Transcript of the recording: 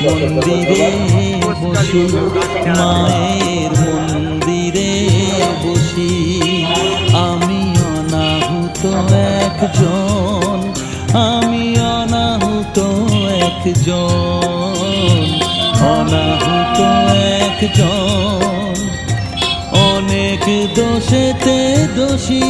মন্দিরে বসি, মায়ের মন্দিরে বসি। আমি অনাহুত একজন, আমি অনাহুত একজন, অনাহুত একজন। অনেক দোষেতে দোষী